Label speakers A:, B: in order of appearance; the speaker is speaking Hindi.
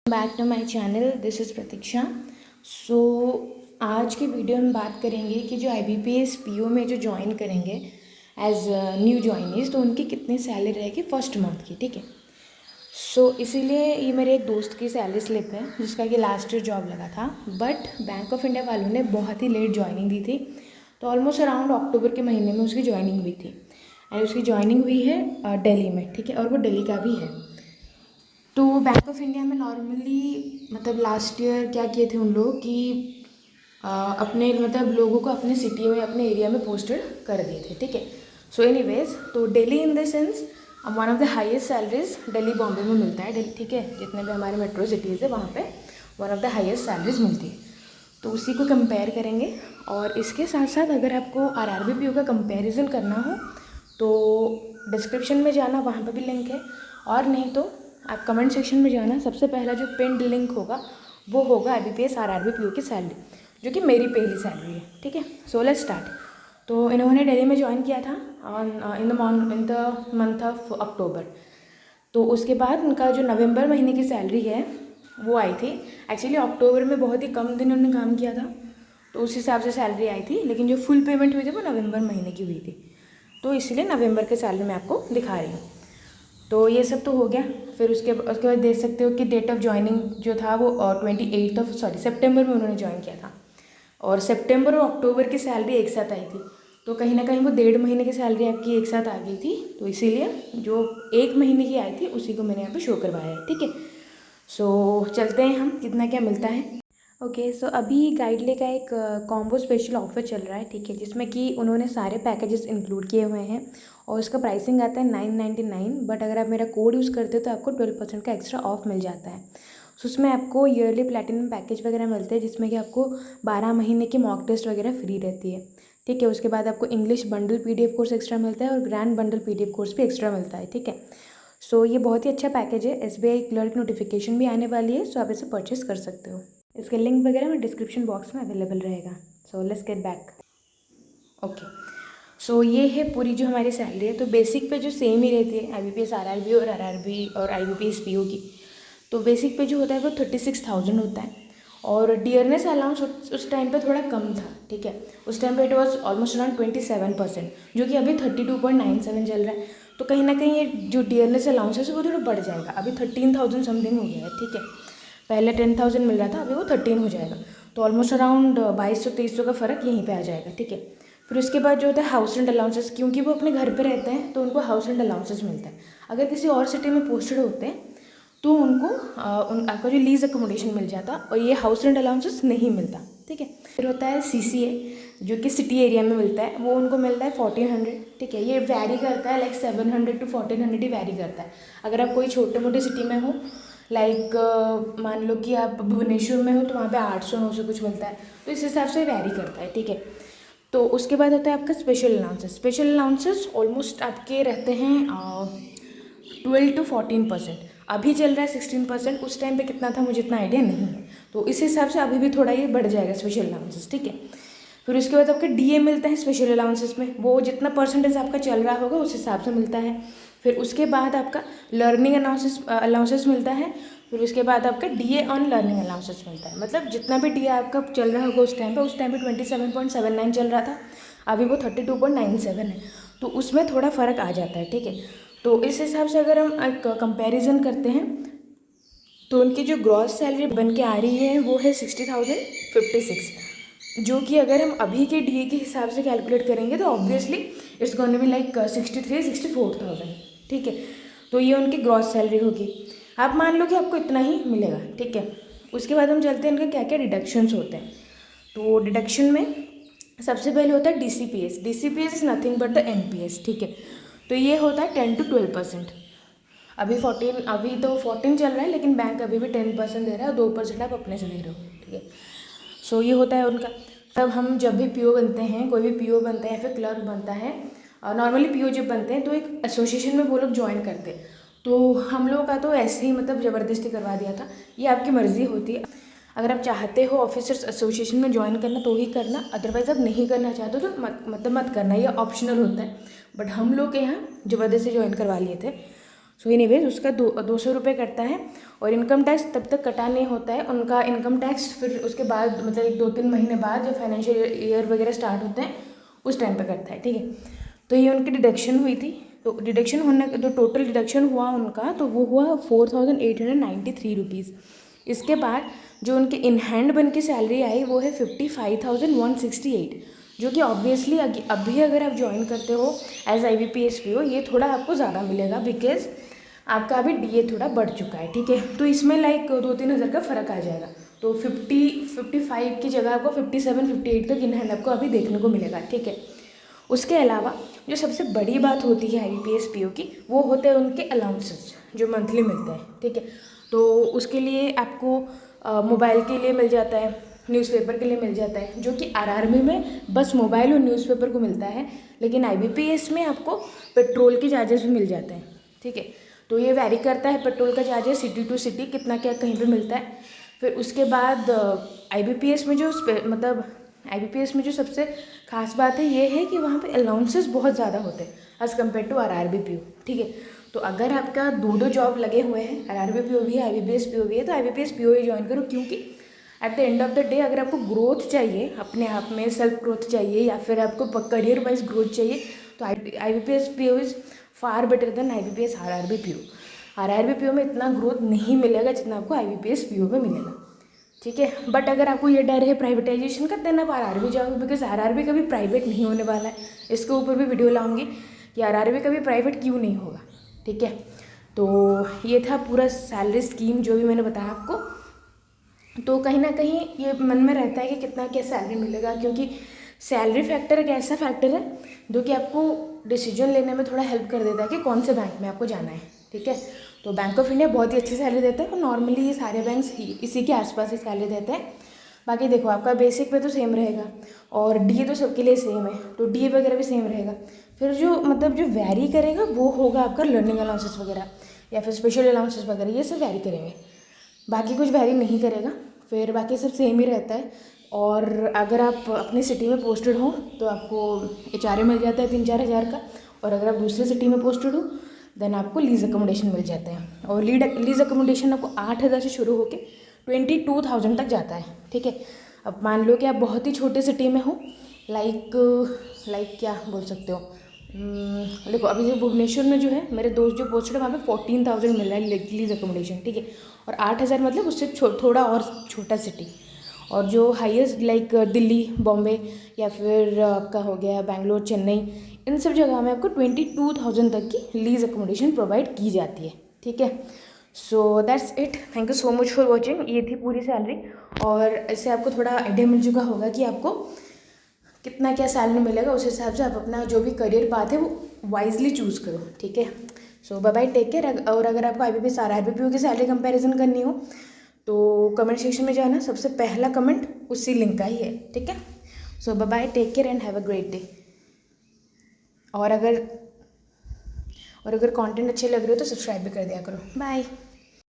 A: Back to my channel, this is Pratiksha. So आज की वीडियो में बात करेंगे कि जो IBPS PO में जो ज्वाइन करेंगे एज न्यू ज्वाइनीज, तो उनकी कितनी सैलरी रहेगी फर्स्ट मंथ की। ठीक है, सो इसीलिए ये मेरे एक दोस्त की सैलरी स्लिप है जिसका कि लास्ट ईयर जॉब लगा था, बट बैंक ऑफ इंडिया वालों ने बहुत ही लेट ज्वाइनिंग दी थी। तो ऑलमोस्ट अराउंड अक्टूबर के महीने में उसकी ज्वाइनिंग हुई थी एंड उसकी ज्वाइनिंग हुई है दिल्ली में। ठीक है, और वो दिल्ली का भी है। तो बैंक ऑफ इंडिया में नॉर्मली मतलब लास्ट ईयर क्या किए थे उन लोग कि अपने मतलब लोगों को अपने सिटी में अपने एरिया में पोस्टेड कर दिए थे। ठीक है, सो एनीवेज तो Delhi in the sense one of the highest salaries Delhi Bombay में मिलता है। दिल्ली, ठीक है, जितने भी हमारे मेट्रो सिटीज़ है वहाँ पे one of the highest salaries मिलती है। तो उसी को कंपेयर करेंगे। और इसके साथ साथ अगर आपको RRB PO का कंपैरिजन करना हो तो डिस्क्रिप्शन में जाना, वहाँ पर भी लिंक है, और नहीं तो आप कमेंट सेक्शन में जाना। सबसे पहला जो पिन्ड लिंक होगा वो होगा IBPS RRB PO की सैलरी, जो कि मेरी पहली सैलरी है। ठीक है, सो लेट्स स्टार्ट। तो इन्होंने दिल्ली में ज्वाइन किया था in the month of October. तो उसके बाद उनका जो नवंबर महीने की सैलरी है वो आई थी। एक्चुअली अक्टूबर में बहुत ही कम दिन उन्होंने काम किया था, तो उस हिसाब से सैलरी आई थी, लेकिन जो फुल पेमेंट हुई थी वो नवंबर महीने की हुई थी। तो इसलिए नवंबर के सैलरी मैं आपको दिखा रही हूँ। तो ये सब तो हो गया। फिर उसके बाद देख सकते हो कि डेट ऑफ ज्वाइनिंग जो था वो 28 सितंबर में उन्होंने ज्वाइन किया था, और सितंबर और अक्टूबर की सैलरी एक साथ आई थी। तो कहीं ना कहीं वो 1.5 महीने की सैलरी आपकी एक साथ आ गई थी, तो इसीलिए जो 1 महीने की आई थी उसी को मैंने यहाँ पे शो करवाया है। ठीक है, सो चलते हैं हम कितना क्या मिलता है। ओके, सो अभी गाइडले का एक कॉम्बो स्पेशल ऑफर चल रहा है। ठीक है, जिसमें कि उन्होंने सारे पैकेजेस इंक्लूड किए हुए हैं और उसका प्राइसिंग आता है 999, बट अगर आप मेरा कोड यूज़ करते हो तो आपको 12% का एक्स्ट्रा ऑफ मिल जाता है। सो उसमें आपको ईयरली प्लैटिनम पैकेज वगैरह मिलते हैं, जिसमें कि आपको 12 महीने की मॉक टेस्ट वगैरह फ्री रहती है। ठीक है, उसके बाद आपको English bundle PDF course extra मिलता है और ग्रैंड बंडल PDF कोर्स भी एक्स्ट्रा मिलता है। ठीक है, सो ये बहुत ही अच्छा पैकेज है। SBI क्लर्क नोटिफिकेशन भी आने वाली है, सो आप इसे परचेस कर सकते हो। इसका लिंक वगैरह में डिस्क्रिप्शन बॉक्स में अवेलेबल रहेगा। So let's get back. Okay, so ये है पूरी जो हमारी सैलरी है। तो बेसिक पे जो सेम ही रहती है IBPS RRB और RRB और IBPS PO की। तो बेसिक पे जो होता है वो 36,000 होता है, और डियरनेस अलाउंस उस टाइम पे थोड़ा कम था। ठीक है, उस टाइम पे इट वॉज ऑलमोस्ट अराउंड 27%, जो कि अभी 32.97 चल रहा है। तो कहीं ना कहीं ये जो डियरनेस अलाउंस है वो थोड़ा बढ़ जाएगा। अभी 13,000 समथिंग हो गया है। ठीक है, पहले 10,000 मिल रहा था, अभी वो 13 हो जाएगा। तो ऑलमोस्ट अराउंड 2200-2300 का फ़र्क यहीं पे आ जाएगा। ठीक है, फिर उसके बाद जो होता है हाउस रेंट अलाउंसेस, क्योंकि वो अपने घर पे रहते हैं तो उनको हाउस रेंट अलाउंसेस मिलता है। अगर किसी और सिटी में पोस्टेड होते हैं तो उनको आपका जो लीज अकोमोडेशन मिल जाता, और ये हाउस रेंट अलाउंसेस नहीं मिलता। ठीक है, फिर होता है CCA, जो कि सिटी एरिया में मिलता है, वो उनको मिलता है 1400। ठीक है, ये वैरी करता है, लाइक 700 to 1400 ही वैरी करता है। अगर आप कोई छोटे मोटे सिटी में हो, लाइक मान लो कि आप भुवनेश्वर में हो, तो वहाँ पे 800-900 कुछ मिलता है। तो इस हिसाब से वैरी करता है। ठीक है, तो उसके बाद होता है आपका special allowances. Special allowances almost आपके रहते हैं 12 to 14%। अभी चल रहा है 16%, उस टाइम पे कितना था मुझे इतना आइडिया नहीं है, तो इस हिसाब से अभी भी थोड़ा ये बढ़ जाएगा स्पेशल अलाउंसेस। ठीक है, फिर उसके बाद आपका DA मिलता है स्पेशल अलाउंसेस में, वो जितना परसेंटेज आपका चल रहा होगा उस हिसाब से मिलता है। फिर उसके बाद आपका लर्निंग अलाउंसेस मिलता है। फिर उसके बाद आपका DA ऑन लर्निंग अलाउंसेस मिलता है, मतलब जितना भी DA आपका चल रहा होगा उस टाइम पे 27.79 चल रहा था, अभी वो 32.97 है, तो उसमें थोड़ा फ़र्क आ जाता है। ठीक है, तो इस हिसाब से अगर हम एक कंपैरिजन करते हैं तो उनकी जो ग्रॉस सैलरी बन के आ रही है वो है 60,056, जो कि अगर हम अभी के DA के हिसाब से कैलकुलेट करेंगे तो obviously it's going to be like 63-64,000। ठीक है, तो ये उनकी ग्रॉस सैलरी होगी। आप मान लो कि आपको इतना ही मिलेगा। ठीक है, उसके बाद हम चलते हैं इनके क्या क्या डिडक्शंस होते हैं। तो डिडक्शन में सबसे पहले होता है DCPS। DCPS is nothing but the NPS। ठीक है, तो ये होता है 10 to 12%। अभी 14 चल रहा है, लेकिन बैंक अभी भी 10% दे रहा है, 2% आप अपने से दे रहे हो। ठीक है, सो ये होता है उनका। तब हम जब भी PO बनते हैं, कोई भी PO बनता है या फिर क्लर्क बनता है, नॉर्मली PO जब बनते हैं तो एक एसोसिएशन में वो लोग ज्वाइन करते हैं। तो हम लोगों का तो ऐसे ही मतलब ज़बरदस्ती करवा दिया था। ये आपकी मर्ज़ी होती है, अगर आप चाहते हो ऑफिसर्स एसोसिएशन में ज्वाइन करना तो ही करना, अदरवाइज़ आप नहीं करना चाहते हो तो मत करना, ये ऑप्शनल होता है। बट हम लोग के यहाँ ज़बरदस्ती ज्वाइन करवा लिए थे। सो एनीवेज उसका 200 रुपये कटता है। और इनकम टैक्स तब तक कटा नहीं होता है, उनका इनकम टैक्स फिर उसके बाद मतलब 1-2-3 महीने बाद जब फाइनेंशियल ईयर वगैरह स्टार्ट होते हैं उस टाइम पे कटता है, ठीक है। तो ये उनकी डिडक्शन हुई थी, तो डिडक्शन होने का जो टोटल डिडक्शन हुआ उनका, तो वो हुआ 4893 रुपीज़। इसके बाद जो उनके इन हैंड बन की सैलरी आई वो है 55,168, जो कि ऑब्वियसली अभी अगर आप ज्वाइन करते हो एज IBPS PO ये थोड़ा आपको ज़्यादा मिलेगा, बिकॉज आपका अभी DA थोड़ा बढ़ चुका है, ठीक है। तो इसमें लाइक 2-3 हज़ार का फ़र्क आ जाएगा, तो 55 की जगह आपको 57-58 तक इन हैंड आपको अभी देखने को मिलेगा, ठीक है। उसके अलावा जो सबसे बड़ी बात होती है IBPS PO की, वो होते हैं उनके अलाउंसेस जो मंथली मिलते हैं, ठीक है। तो उसके लिए आपको मोबाइल के लिए मिल जाता है, न्यूज़पेपर के लिए मिल जाता है, जो कि RRB में बस मोबाइल और न्यूज़पेपर को मिलता है, लेकिन IBPS में आपको पेट्रोल के चार्जेस भी मिल जाते हैं, ठीक है। तो ये वैरी करता है पेट्रोल का चार्जेस सिटी टू सिटी कितना क्या कहीं पे मिलता है। फिर उसके बाद IBPS में जो मतलब IBPS में जो सबसे खास बात है ये है कि वहाँ पे अलाउंसेस बहुत ज़्यादा होते हैं as compare to RRB PO, ठीक है। तो अगर आपका 2 जॉब लगे हुए हैं, RRB PO भी है, IBPS PO भी है, तो IBPS PO ही ज्वाइन करो, क्योंकि at the end of the day अगर आपको ग्रोथ चाहिए, अपने आप में सेल्फ ग्रोथ चाहिए या फिर आपको करियर वाइज ग्रोथ चाहिए, तो IBPS PO is far better than IBPS RRB PO। RRB PO में इतना ग्रोथ नहीं मिलेगा जितना आपको IBPS PO में मिलेगा, ठीक है। बट अगर आपको ये डर है प्राइवेटाइजेशन का, देन आप RRB जाओगे, बिकॉज RRB कभी प्राइवेट नहीं होने वाला है। इसके ऊपर भी वीडियो लाऊंगी कि RRB कभी प्राइवेट क्यों नहीं होगा, ठीक है। तो ये था पूरा सैलरी स्कीम जो भी मैंने बताया आपको। तो कहीं ना कहीं ये मन में रहता है कि कितना क्या सैलरी मिलेगा, क्योंकि सैलरी फैक्टर एक ऐसा फैक्टर है जो कि आपको डिसीजन लेने में थोड़ा हेल्प कर देता है कि कौन से बैंक में आपको जाना है, ठीक है। तो बैंक ऑफ इंडिया बहुत ही अच्छी सैलरी देता है और नॉर्मली ये सारे बैंक्स इसी के आसपास ही सैलरी देते हैं। बाकी देखो आपका बेसिक पे तो सेम रहेगा और DA तो सबके लिए सेम है, तो DA वगैरह भी सेम रहेगा। फिर जो मतलब जो वैरी करेगा वो होगा आपका लर्निंग अलाउंसेस वगैरह या फिर स्पेशल अलाउंसेस वगैरह, ये सब वैरी करेंगे, बाकी कुछ वैरी नहीं करेगा। फिर बाकी सब सेम ही रहता है। और अगर आप अपनी सिटी में पोस्टेड हो तो आपको HRA मिल जाता है 3-4 हज़ार का, और अगर आप दूसरे सिटी में पोस्टेड हो देन आपको लीज अकोमोडेशन मिल जाते हैं। और लीज अकोमोडेशन आपको 8,000 से शुरू होकर 22,000 तक जाता है, ठीक है। अब मान लो कि आप बहुत ही छोटे सिटी में हो, लाइक क्या बोल सकते हो, देखो अभी जो भुवनेश्वर में जो है मेरे दोस्त जो पोस्टेड है वहाँ पे 14,000 मिल रहा है लीज अकोमोडेशन, ठीक है। और 8,000 मतलब उससे थोड़ा और छोटा सिटी। और जो हाईएस्ट लाइक दिल्ली, बॉम्बे या फिर आपका हो गया बेंगलोर, चेन्नई, इन सब जगह में आपको 22,000 तक की लीज अकोमोडेशन प्रोवाइड की जाती है, ठीक है। So that's it, thank you so much for watching. ये थी पूरी सैलरी, और इससे आपको थोड़ा आइडिया मिल चुका होगा कि आपको कितना क्या सैलरी मिलेगा। उस हिसाब से आप अपना जो भी करियर पाथ है वो वाइजली चूज़ करो, ठीक है। So bye bye, take care. और अगर आपको IBPS RRB PO की सैलरी कंपैरिजन करनी हो तो कमेंट सेक्शन में जाना, सबसे पहला कमेंट उसी लिंक का ही है, ठीक है। So bye bye, take care and have a great day. और अगर कंटेंट अच्छे लग रहे हो तो सब्सक्राइब भी कर दिया करो। बाय।